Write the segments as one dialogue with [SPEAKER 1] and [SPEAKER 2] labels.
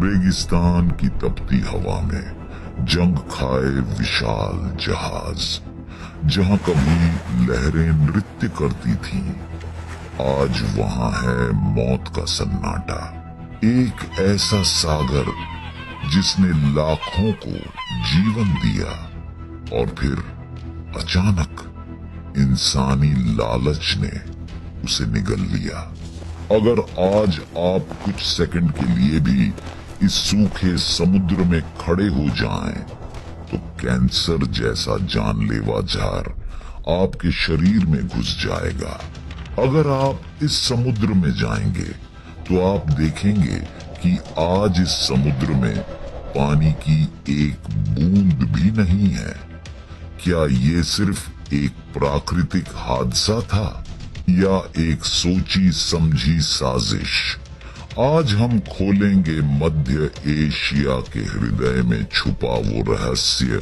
[SPEAKER 1] रेगिस्तान की तपती हवा में जंग खाए विशाल जहाज, जहां कभी लहरें नृत्य करती थीं, आज वहां है मौत का सन्नाटा। एक ऐसा सागर जिसने लाखों को जीवन दिया और फिर अचानक इंसानी लालच ने उसे निगल लिया। अगर आज आप कुछ सेकंड के लिए भी इस सूखे समुद्र में खड़े हो जाएं, तो कैंसर जैसा जानलेवा जार आपके शरीर में घुस जाएगा। अगर आप इस समुद्र में जाएंगे तो आप देखेंगे कि आज इस समुद्र में पानी की एक बूंद भी नहीं है। क्या ये सिर्फ एक प्राकृतिक हादसा था या एक सोची समझी साजिश? आज हम खोलेंगे मध्य एशिया के हृदय में छुपा वो रहस्य,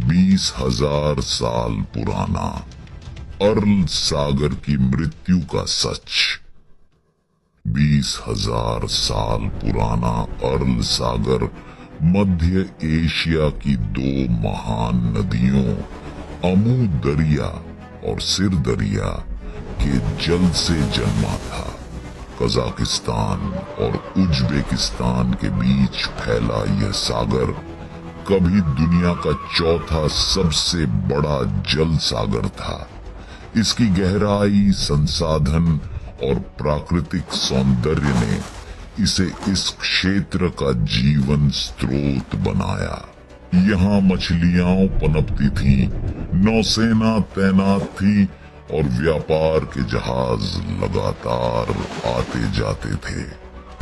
[SPEAKER 1] 20,000 साल पुराना अर्ल सागर की मृत्यु का सच। 20,000 साल पुराना अर्ल सागर मध्य एशिया की दो महान नदियों अमू दरिया और सिर दरिया के जल से जन्मा था। कजाकिस्तान और उज्बेकिस्तान के बीच फैला यह सागर कभी दुनिया का चौथा सबसे बड़ा जल सागर था। इसकी गहराई, संसाधन और प्राकृतिक सौंदर्य ने इसे इस क्षेत्र का जीवन स्रोत बनाया। यहाँ मछलियां पनपती थीं, नौसेना तैनात थी और व्यापार के जहाज लगातार आते जाते थे।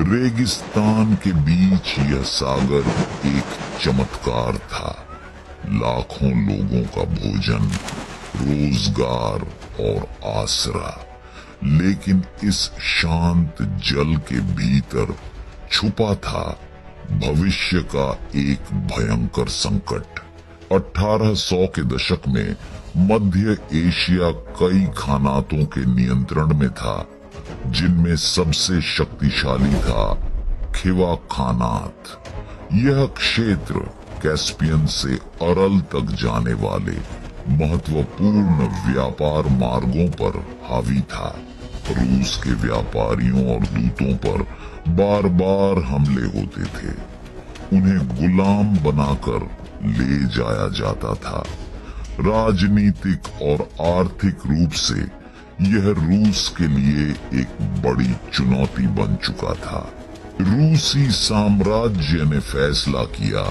[SPEAKER 1] रेगिस्तान के बीच यह सागर एक चमत्कार था, लाखों लोगों का भोजन, रोजगार और आसरा। लेकिन इस शांत जल के भीतर छुपा था भविष्य का एक भयंकर संकट। 1800 के दशक में मध्य एशिया कई खानातों के नियंत्रण में था, जिनमें सबसे शक्तिशाली था खिवा खानात। यह क्षेत्र कैस्पियन से अरल तक जाने वाले महत्वपूर्ण व्यापार मार्गों पर हावी था। रूस के व्यापारियों और दूतों पर बार बार हमले होते थे। उन्हें गुलाम बनाकर ले जाया जाता था। राजनीतिक और आर्थिक रूप से यह रूस के लिए एक बड़ी चुनौती बन चुका था। रूसी साम्राज्य ने फैसला किया,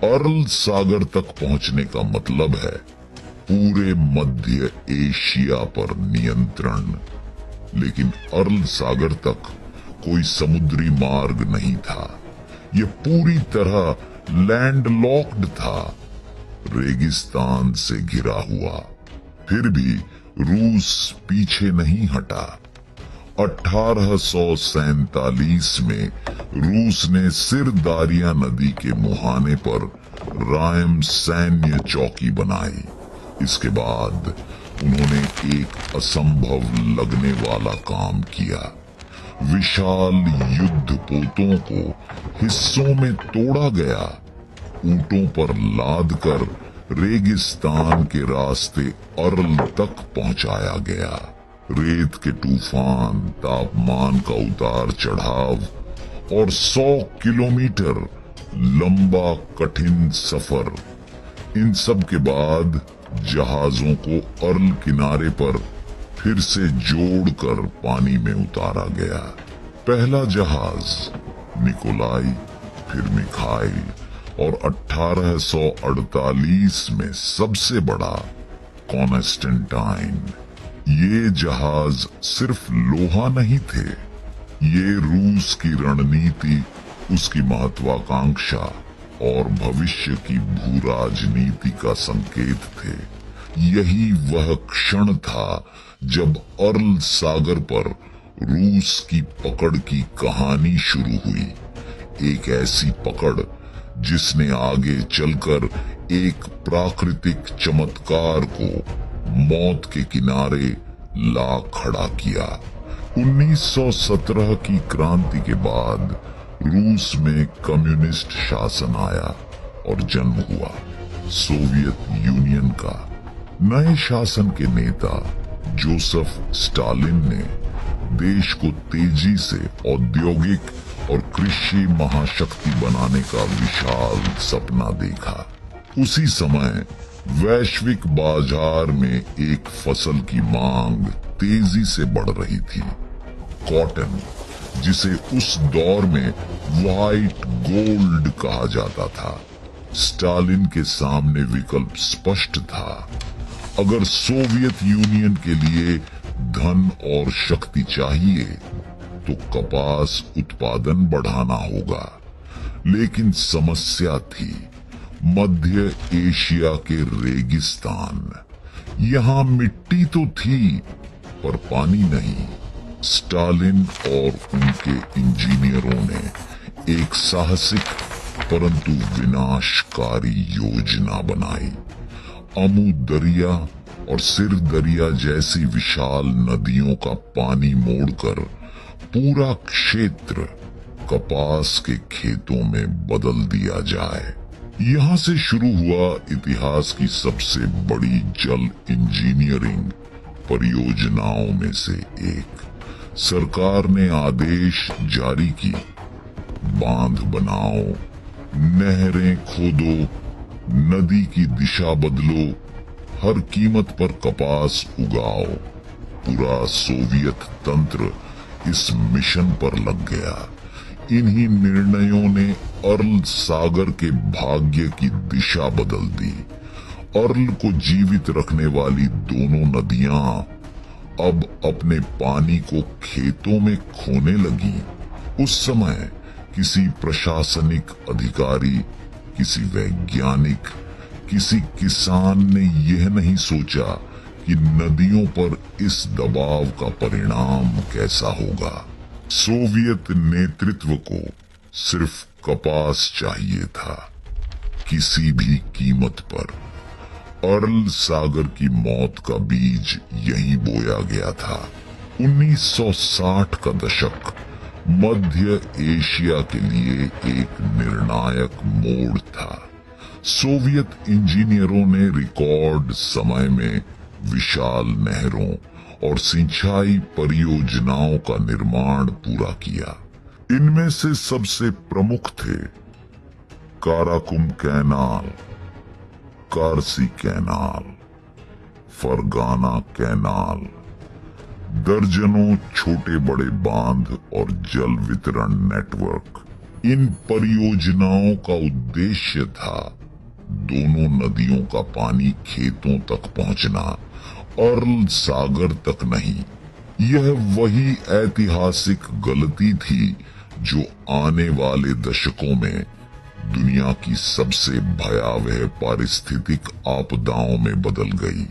[SPEAKER 1] अर्ल सागर तक पहुंचने का मतलब है पूरे मध्य एशिया पर नियंत्रण। लेकिन अर्ल सागर तक कोई समुद्री मार्ग नहीं था। यह पूरी तरह लैंडलॉक्ड था, रेगिस्तान से घिरा हुआ। फिर भी रूस पीछे नहीं हटा। 1847 में रूस ने सिर दारिया नदी के मुहाने पर रायम सैन्य चौकी बनाई। इसके बाद उन्होंने एक असंभव लगने वाला काम किया। विशाल युद्ध पोतों को हिस्सों में तोड़ा गया, ऊंटों पर लादकर रेगिस्तान के रास्ते अर्ल तक पहुंचाया गया। रेत के तूफान, तापमान का उतार चढ़ाव और 100 किलोमीटर लंबा कठिन सफर, इन सब के बाद जहाजों को अर्ल किनारे पर फिर से जोड़कर पानी में उतारा गया। पहला जहाज निकोलाई, फिर मिखाइल और 1848 में सबसे बड़ा कॉन्स्टेंटाइन। ये जहाज सिर्फ लोहा नहीं थे, ये रूस की रणनीति, उसकी महत्वाकांक्षा और भविष्य की भू राजनीति का संकेत थे। यही वह क्षण था जब अर्ल सागर पर रूस की पकड़ की कहानी शुरू हुई। एक ऐसी पकड़ जिसने आगे चलकर एक प्राकृतिक चमत्कार को मौत के किनारे ला खड़ा किया। 1917 की क्रांति के बाद रूस में कम्युनिस्ट शासन आया और जन्म हुआ सोवियत यूनियन का। नए शासन के नेता जोसेफ स्टालिन ने देश को तेजी से औद्योगिक और कृषि महाशक्ति बनाने का विशाल सपना देखा। उसी समय वैश्विक बाजार में एक फसल की मांग तेजी से बढ़ रही थी, कॉटन, जिसे उस दौर में व्हाइट गोल्ड कहा जाता था। स्टालिन के सामने विकल्प स्पष्ट था। अगर सोवियत यूनियन के लिए धन और शक्ति चाहिए तो कपास उत्पादन बढ़ाना होगा। लेकिन समस्या थी मध्य एशिया के रेगिस्तान। यहाँ मिट्टी तो थी पर पानी नहीं। स्टालिन और उनके इंजीनियरों ने एक साहसिक परंतु विनाशकारी योजना बनाई। अमू दरिया और सिर दरिया जैसी विशाल नदियों का पानी मोड़कर पूरा क्षेत्र कपास के खेतों में बदल दिया जाए। यहाँ से शुरू हुआ इतिहास की सबसे बड़ी जल इंजीनियरिंग परियोजनाओं में से एक। सरकार ने आदेश जारी की, बांध बनाओ, नहरें खोदो, नदी की दिशा बदलो, हर कीमत पर कपास उगाओ। पूरा सोवियत तंत्र इस मिशन पर लग गया। इन्हीं निर्णयों ने अर्ल सागर के भाग्य की दिशा बदल दी। अर्ल को जीवित रखने वाली दोनों नदियां अब अपने पानी को खेतों में खोने लगी। उस समय किसी प्रशासनिक अधिकारी, किसी वैज्ञानिक, किसी किसान ने यह नहीं सोचा कि नदियों पर इस दबाव का परिणाम कैसा होगा। सोवियत नेतृत्व को सिर्फ कपास चाहिए था, किसी भी कीमत पर। अर्ल सागर की मौत का बीज यहीं बोया गया था। 1960 का दशक मध्य एशिया के लिए एक निर्णायक मोड़ था। सोवियत इंजीनियरों ने रिकॉर्ड समय में विशाल नहरों और सिंचाई परियोजनाओं का निर्माण पूरा किया। इनमें से सबसे प्रमुख थे Karakum canal, Karshi canal, Fergana canal, दर्जनों छोटे बड़े बांध और जल वितरण नेटवर्क। इन परियोजनाओं का उद्देश्य था दोनों नदियों का पानी खेतों तक पहुंचना, अर्ल सागर तक नहीं। यह वही ऐतिहासिक गलती थी जो आने वाले दशकों में दुनिया की सबसे भयावह पारिस्थितिक आपदाओं में बदल गई।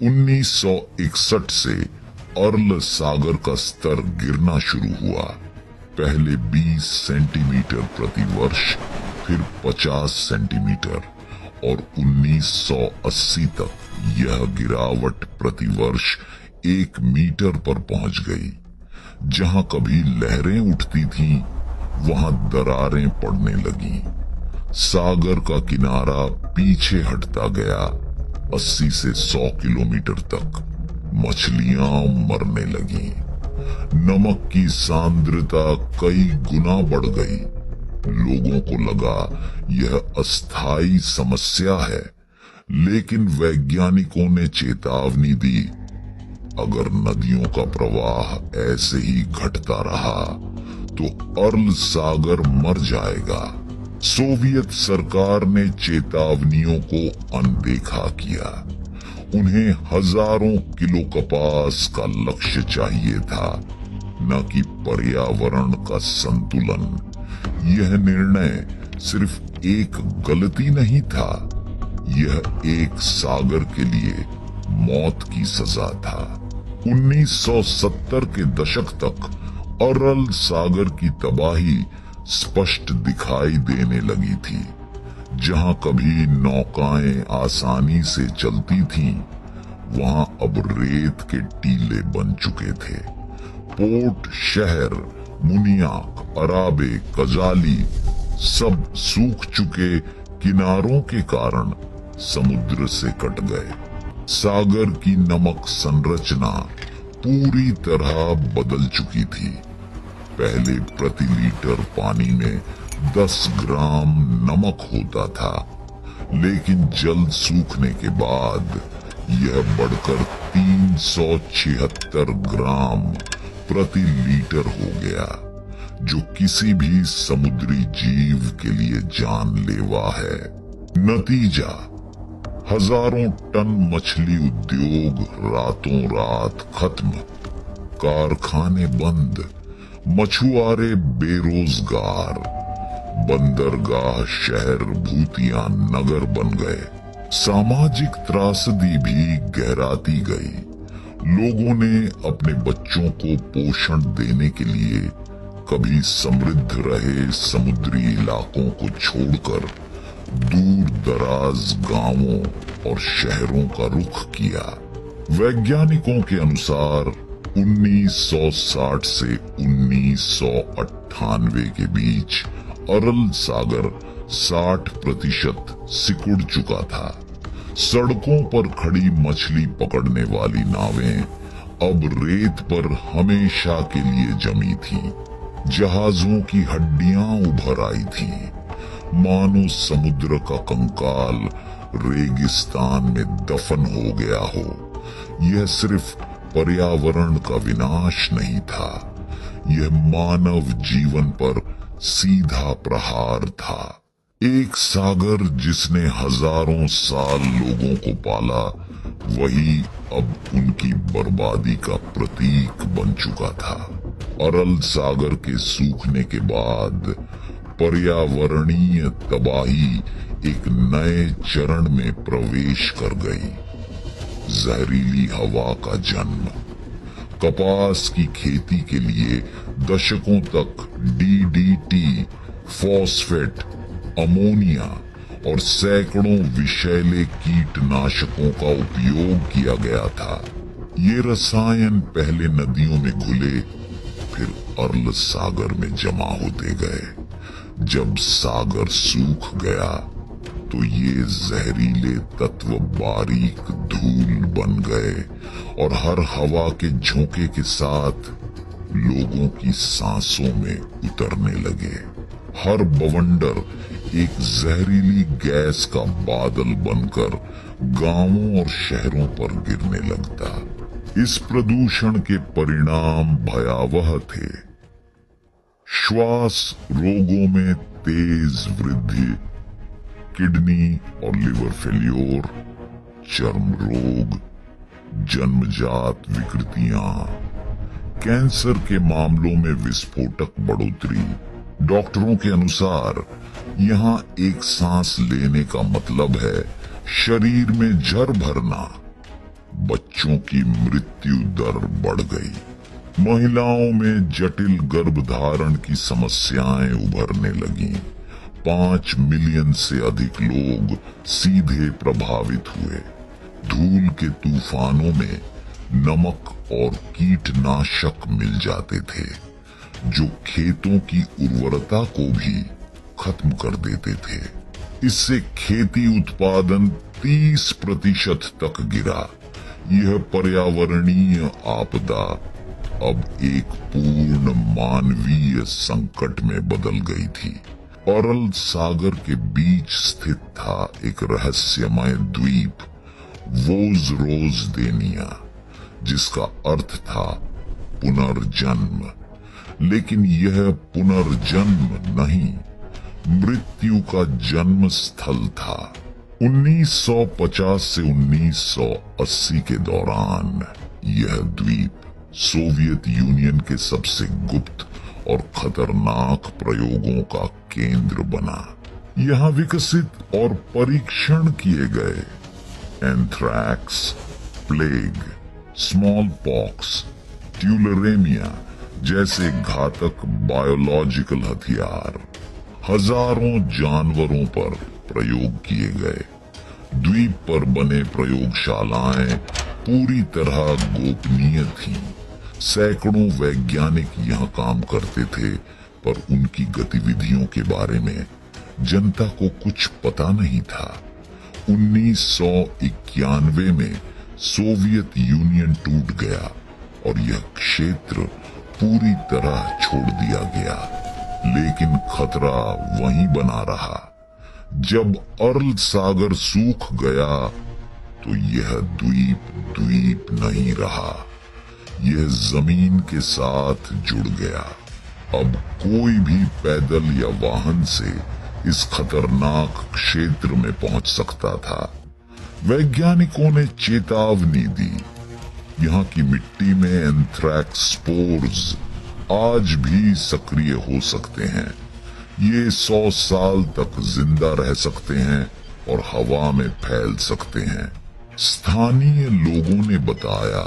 [SPEAKER 1] 1961 से अर्ल सागर का स्तर गिरना शुरू हुआ। पहले 20 सेंटीमीटर प्रति वर्ष, फिर 50 सेंटीमीटर और 1980 तक यह गिरावट प्रति वर्ष 1 मीटर पर पहुंच गई। जहां कभी लहरें उठती थीं, वहां दरारें पड़ने लगीं। सागर का किनारा पीछे हटता गया 80 से 100 किलोमीटर तक। मछलियां मरने लगीं। नमक की सांद्रता कई गुना बढ़ गई। लोगों को लगा यह अस्थायी समस्या है, लेकिन वैज्ञानिकों ने चेतावनी दी, अगर नदियों का प्रवाह ऐसे ही घटता रहा तो अर्ल सागर मर जाएगा। सोवियत सरकार ने चेतावनियों को अनदेखा किया। उन्हें हजारों किलो कपास का लक्ष्य चाहिए था, न कि पर्यावरण का संतुलन। यह निर्णय सिर्फ एक गलती नहीं था, यह एक सागर के लिए मौत की सजा था। 1970 के दशक तक अर्ल सागर की तबाही स्पष्ट दिखाई देने लगी थी। जहां कभी नौकाएं आसानी से चलती थीं, वहां अब रेत के टीले बन चुके थे। पोर्ट शहर मुनियाक, अराबे, कजाली सब सूख चुके किनारों के कारण समुद्र से कट गए। सागर की नमक संरचना पूरी तरह बदल चुकी थी। पहले प्रति लीटर पानी में 10 ग्राम नमक होता था, लेकिन जल सूखने के बाद यह बढ़कर 376 ग्राम प्रति लीटर हो गया, जो किसी भी समुद्री जीव के लिए जानलेवा है। नतीजा, हजारों टन मछली उद्योग रातों रात खत्म, कारखाने बंद, मछुआरे बेरोजगार, बंदरगाह शहर भूतिया नगर बन गए। सामाजिक त्रासदी भी गहराती गई। लोगों ने अपने बच्चों को पोषण देने के लिए कभी समृद्ध रहे समुद्री इलाकों को छोड़कर दूर दराज गांवों और शहरों का रुख किया। वैज्ञानिकों के अनुसार 1960 से 1998 के बीच अरल सागर 60% सिकुड़ चुका था। सड़कों पर खड़ी मछली पकड़ने वाली नावें अब रेत पर हमेशा के लिए जमी थी। जहाजों की हड्डियां उभर आई थी, मानो समुद्र का कंकाल रेगिस्तान में दफन हो गया हो। यह सिर्फ पर्यावरण का विनाश नहीं था, यह मानव जीवन पर सीधा प्रहार था। एक सागर जिसने हजारों साल लोगों को पाला, वही अब उनकी बर्बादी का प्रतीक बन चुका था। अरल सागर के सूखने के बाद पर्यावरणीय तबाही एक नए चरण में प्रवेश कर गई। जहरीली हवा का जन्म, कपास की खेती के लिए दशकों तक डीडीटी, फॉस्फेट, अमोनिया और सैकड़ों विषैले कीटनाशकों का उपयोग किया गया था। ये रसायन पहले नदियों में घुले, फिर अरल सागर में जमा होते गए। जब सागर सूख गया तो ये जहरीले तत्व बारीक धूल बन गए और हर हवा के झोंके के साथ लोगों की सांसों में उतरने लगे। हर बवंडर एक जहरीली गैस का बादल बनकर गांवों और शहरों पर गिरने लगता। इस प्रदूषण के परिणाम भयावह थे। श्वास रोगों में तेज वृद्धि, किडनी और लिवर फेल्योर, चर्म रोग, जन्मजात विकृतियां, कैंसर के मामलों में विस्फोटक बढ़ोतरी। डॉक्टरों के अनुसार यहाँ एक सांस लेने का मतलब है शरीर में जर भरना। बच्चों की मृत्यु दर बढ़ गई। महिलाओं में जटिल गर्भधारण की समस्याएं उभरने लगीं। 5 मिलियन से अधिक लोग सीधे प्रभावित हुए। धूल के तूफानों में नमक और कीटनाशक मिल जाते थे, जो खेतों की उर्वरता को भी खत्म कर देते थे। इससे खेती उत्पादन 30% तक गिरा। यह पर्यावरणीय आपदा अब एक पूर्ण मानवीय संकट में बदल गई थी। अरल सागर के बीच स्थित था एक रहस्यमय द्वीप, वोजरोजदेनिया, जिसका अर्थ था पुनर्जन्म। लेकिन यह पुनर्जन्म नहीं, मृत्यु का जन्म स्थल था। 1950 से 1980 के दौरान यह द्वीप सोवियत यूनियन के सबसे गुप्त और खतरनाक प्रयोगों का केंद्र बना। यहाँ विकसित और परीक्षण किए गए एंथ्रैक्स, प्लेग, स्मॉल पॉक्स, ट्यूलरेमिया जैसे घातक बायोलॉजिकल हथियार हजारों जानवरों पर प्रयोग किए गए। द्वीप पर बने प्रयोगशालाएं पूरी तरह गोपनीय थीं। सैकड़ों वैज्ञानिक यहाँ काम करते थे, पर उनकी गतिविधियों के बारे में जनता को कुछ पता नहीं था। 1991 में सोवियत यूनियन टूट गया और यह क्षेत्र पूरी तरह छोड़ दिया गया, लेकिन खतरा वहीं बना रहा। जब अरल सागर सूख गया तो यह द्वीप नहीं रहा, यह जमीन के साथ जुड़ गया। अब कोई भी पैदल या वाहन से इस खतरनाक क्षेत्र में पहुंच सकता था। वैज्ञानिकों ने चेतावनी दी, यहाँ की मिट्टी में एंथ्रैक्स स्पोर्स आज भी सक्रिय हो सकते हैं। ये 100 साल तक जिंदा रह सकते हैं और हवा में फैल सकते हैं। स्थानीय लोगों ने बताया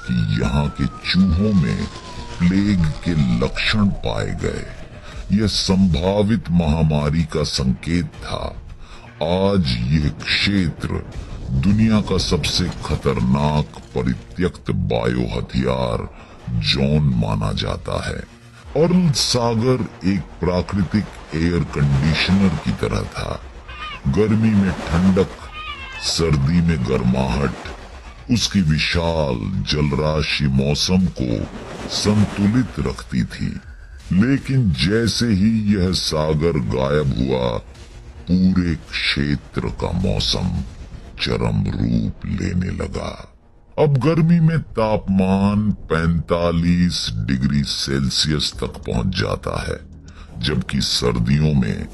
[SPEAKER 1] कि यहाँ के चूहों में प्लेग के लक्षण पाए गए। यह संभावित महामारी का संकेत था। आज यह क्षेत्र दुनिया का सबसे खतरनाक परित्यक्त बायो हथियार जोन माना जाता है। अरल सागर एक प्राकृतिक एयर कंडीशनर की तरह था। गर्मी में ठंडक, सर्दी में गर्माहट उसकी विशाल जलराशि मौसम को संतुलित रखती थी। लेकिन जैसे ही यह सागर गायब हुआ, पूरे क्षेत्र का मौसम चरम रूप लेने लगा। अब गर्मी में तापमान 45 डिग्री सेल्सियस तक पहुंच जाता है, जबकि सर्दियों में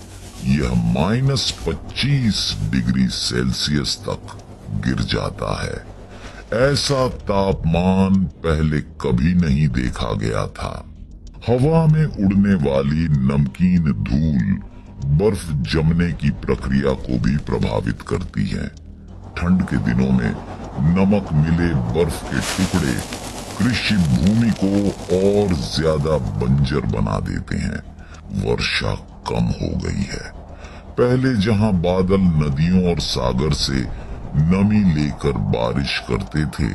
[SPEAKER 1] यह -25 डिग्री सेल्सियस तक गिर जाता है। ऐसा तापमान पहले कभी नहीं देखा गया था। हवा में उड़ने वाली नमकीन धूल बर्फ जमने की प्रक्रिया को भी प्रभावित करती है। ठंड के दिनों में नमक मिले बर्फ के टुकड़े कृषि भूमि को और ज्यादा बंजर बना देते हैं। वर्षा कम हो गई है। पहले जहां बादल नदियों और सागर से नमी लेकर बारिश करते थे,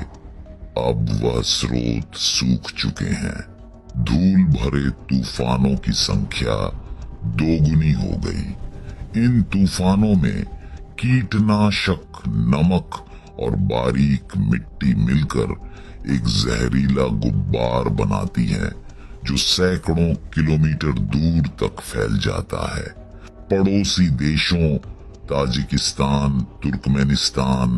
[SPEAKER 1] अब वह स्रोत सूख चुके हैं। धूल भरे तूफानों की संख्या दोगुनी हो गई। इन तूफानों में कीटनाशक, नमक और बारीक मिट्टी मिलकर एक जहरीला गुब्बार बनाती है, जो सैकड़ों किलोमीटर दूर तक फैल जाता है। पड़ोसी देशों ताजिकिस्तान, तुर्कमेनिस्तान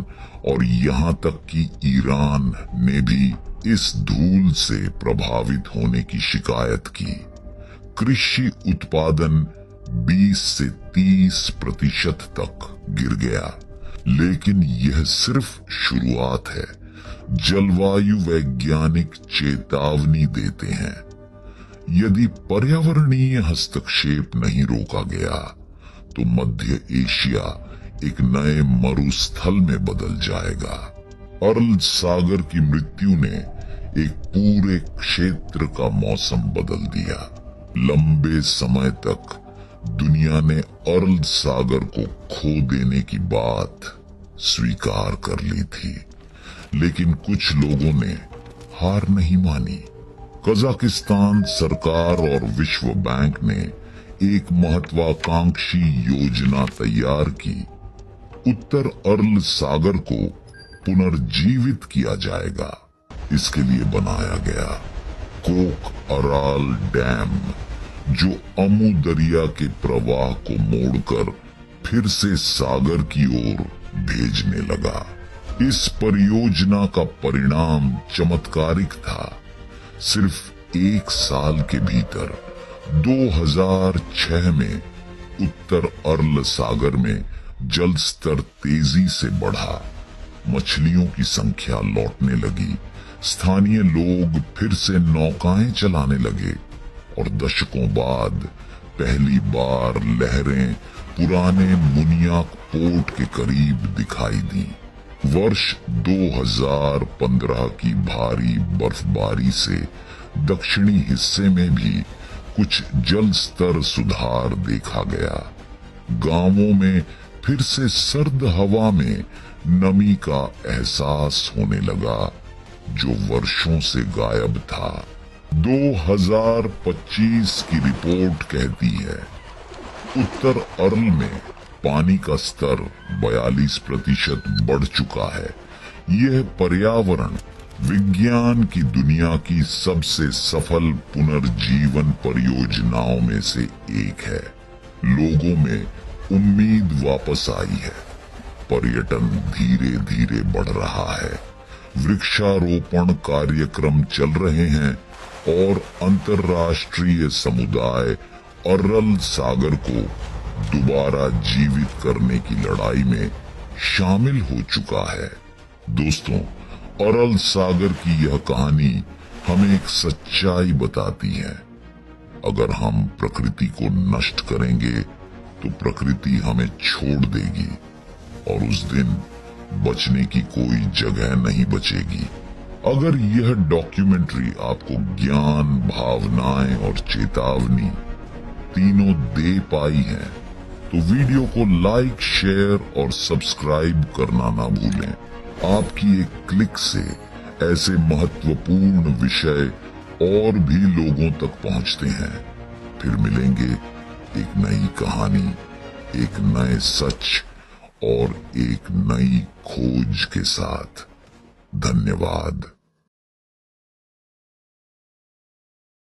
[SPEAKER 1] और यहाँ तक कि ईरान ने भी इस धूल से प्रभावित होने की शिकायत की। कृषि उत्पादन 20 से 30% तक गिर गया। लेकिन यह सिर्फ शुरुआत है। जलवायु वैज्ञानिक चेतावनी देते हैं, यदि पर्यावरणीय हस्तक्षेप नहीं रोका गया तो मध्य एशिया एक नए मरुस्थल में बदल जाएगा। अरल सागर की मृत्यु ने एक पूरे क्षेत्र का मौसम बदल दिया। लंबे समय तक दुनिया ने अरल सागर को खो देने की बात स्वीकार कर ली थी, लेकिन कुछ लोगों ने हार नहीं मानी। कजाकिस्तान सरकार और विश्व बैंक ने एक महत्वाकांक्षी योजना तैयार की। उत्तर अरल सागर को पुनर्जीवित किया जाएगा। इसके लिए बनाया गया कोक अराल डैम, जो अमू दरिया के प्रवाह को मोड़कर फिर से सागर की ओर भेजने लगा। इस परियोजना का परिणाम चमत्कारिक था। सिर्फ 1 साल के भीतर 2006 में उत्तर अरल सागर में जल स्तर तेजी से बढ़ा। मछलियों की संख्या लौटने लगी। स्थानीय लोग फिर से नौकाएं चलाने लगे और दशकों बाद पहली बार लहरें पुराने मुनियाक पोर्ट के करीब दिखाई दी। वर्ष 2015 की भारी बर्फबारी से दक्षिणी हिस्से में भी कुछ जल स्तर सुधार देखा गया। गांवों में फिर से सर्द हवा में नमी का एहसास होने लगा। जो वर्षों से गायब था। 2025 की रिपोर्ट कहती है उत्तर अर्ल में पानी का स्तर 42% बढ़ चुका है। यह पर्यावरण विज्ञान की दुनिया की सबसे सफल पुनर्जीवन परियोजनाओं में से एक है। लोगों में उम्मीद वापस आई है। पर्यटन धीरे धीरे बढ़ रहा है। वृक्षारोपण कार्यक्रम चल रहे हैं और अंतर्राष्ट्रीय समुदाय अरल सागर को दोबारा जीवित करने की लड़ाई में शामिल हो चुका है। दोस्तों, अरल सागर की यह कहानी हमें एक सच्चाई बताती है। अगर हम प्रकृति को नष्ट करेंगे तो प्रकृति हमें छोड़ देगी और उस दिन बचने की कोई जगह नहीं बचेगी। अगर यह डॉक्यूमेंट्री आपको ज्ञान, भावनाएं और चेतावनी तीनों दे पाई है तो वीडियो को लाइक, शेयर और सब्सक्राइब करना ना भूलें। आपकी एक क्लिक से ऐसे महत्वपूर्ण विषय और भी लोगों तक पहुंचते हैं। फिर मिलेंगे एक नई कहानी, एक नए सच और एक नई खोज के साथ। धन्यवाद।